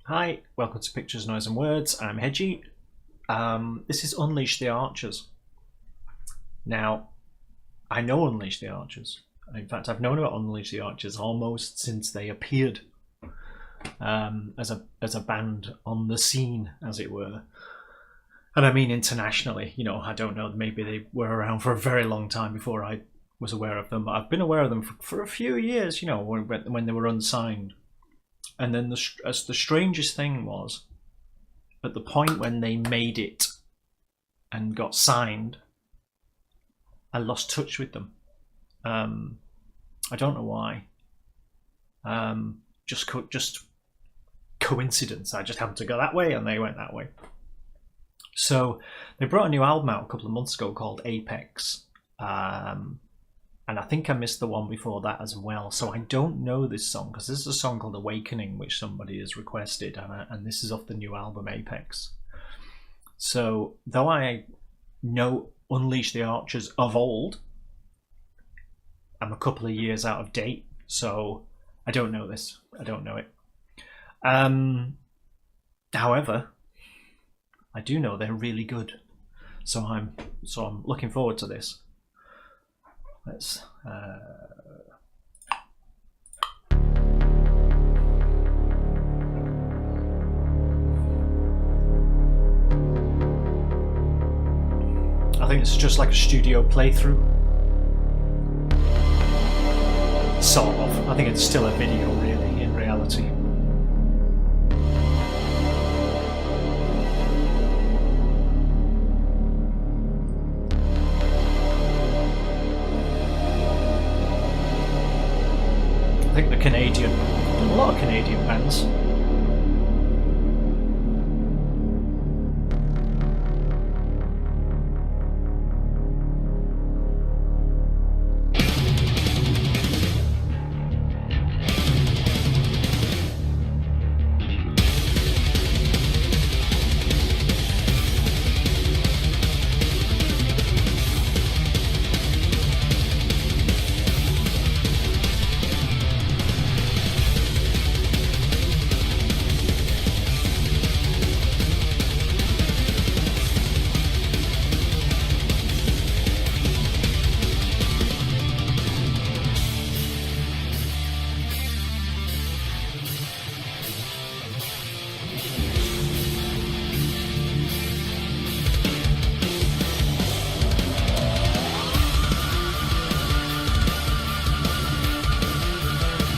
Hi, welcome to Pictures, Noise and Words. I'm Hedgy. This is Unleash the Archers. Now, I know Unleash the Archers. In fact, I've known about Unleash the Archers almost since they appeared as a band on the scene, as it were. And I mean internationally. You know, I don't know, maybe they were around for a very long time before I was aware of them. But I've been aware of them for a few years, you know, when they were unsigned. And then the strangest thing was, at the point when they made it and got signed, I lost touch with them. I don't know why. Just coincidence. I just happened to go that way and they went that way. So they brought a new album out a couple of months ago called Apex. And I think I missed the one before that as well. So I don't know this song, because this is a song called Awakening, which somebody has requested. And this is off the new album, Apex. So though I know Unleash the Archers of old, I'm a couple of years out of date. So I don't know this. I don't know it. However, I do know they're really good. So I'm looking forward to this. Let's I think it's just like a studio playthrough. Sort of. I think it's still a video, really, in reality. I think a lot of Canadian bands.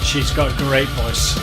She's got a great voice.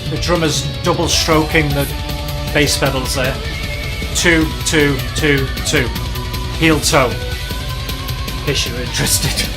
The drummer's double stroking the bass pedals there. 2, 2, 2, 2. Heel toe. In case you're interested.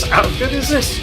How good is this?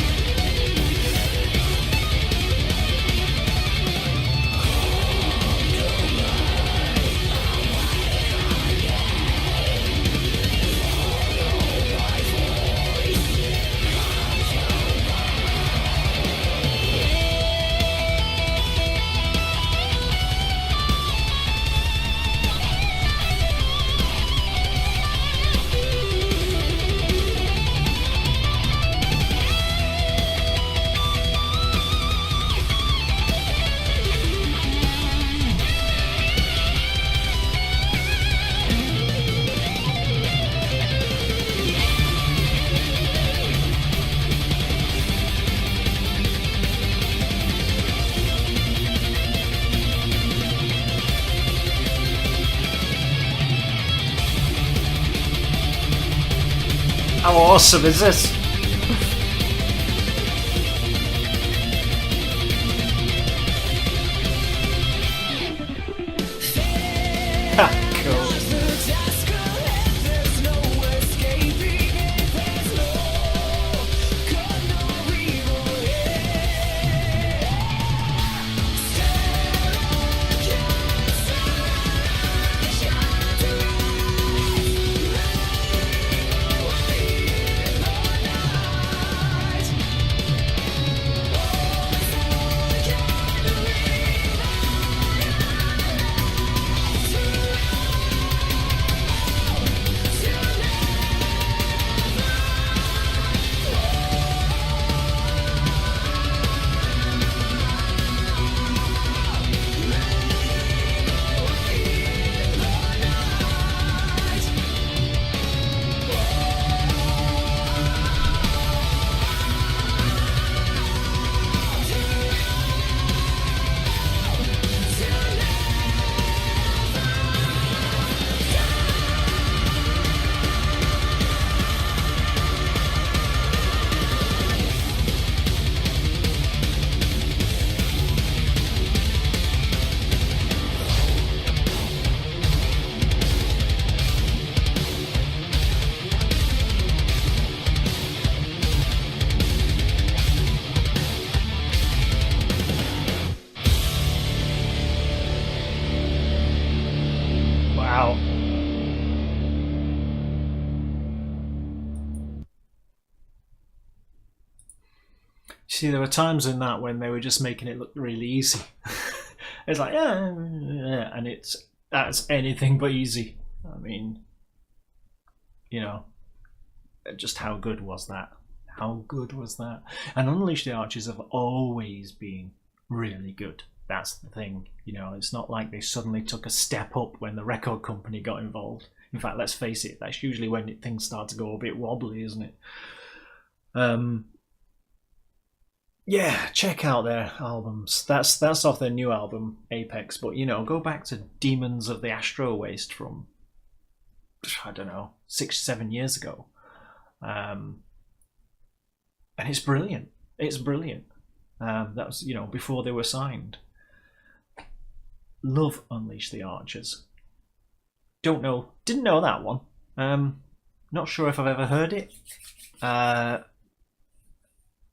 How awesome is this? Cool. Wow. See, there were times in that when they were just making it look really easy. It's like, yeah, and that's anything but easy. I mean, you know, just how good was that? How good was that? And Unleash the Archers have always been really good. That's the thing, you know. It's not like they suddenly took a step up when the record company got involved. In fact, let's face it, that's usually when things start to go a bit wobbly, isn't it? Yeah, check out their albums. That's off their new album, Apex. But, you know, go back to Demons of the Astro Waste from, I don't know, 6-7 years ago. And it's brilliant. It's brilliant. That was, you know, before they were signed. Love Unleash the Archers. Didn't know that one. Not sure if I've ever heard it.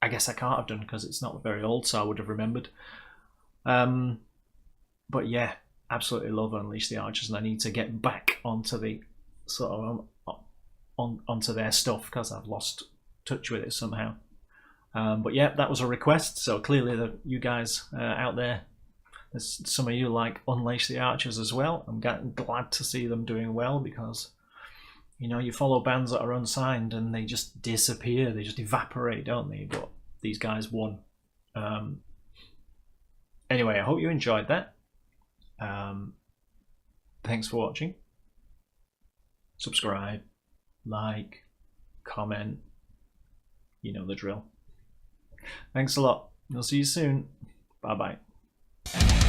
I guess I can't have done because it's not very old, so I would have remembered. But yeah, absolutely love Unleash the Archers, and I need to get back onto the sort of onto their stuff because I've lost touch with it somehow. But yeah, that was a request, so clearly you guys out there, there's some of you like Unleash the Archers as well. I'm glad to see them doing well because, you know, you follow bands that are unsigned and they just disappear, they just evaporate, don't they? But these guys won. Anyway, I hope you enjoyed that. Thanks for watching. Subscribe, like, comment, you know the drill. Thanks a lot. We'll see you soon. Bye bye.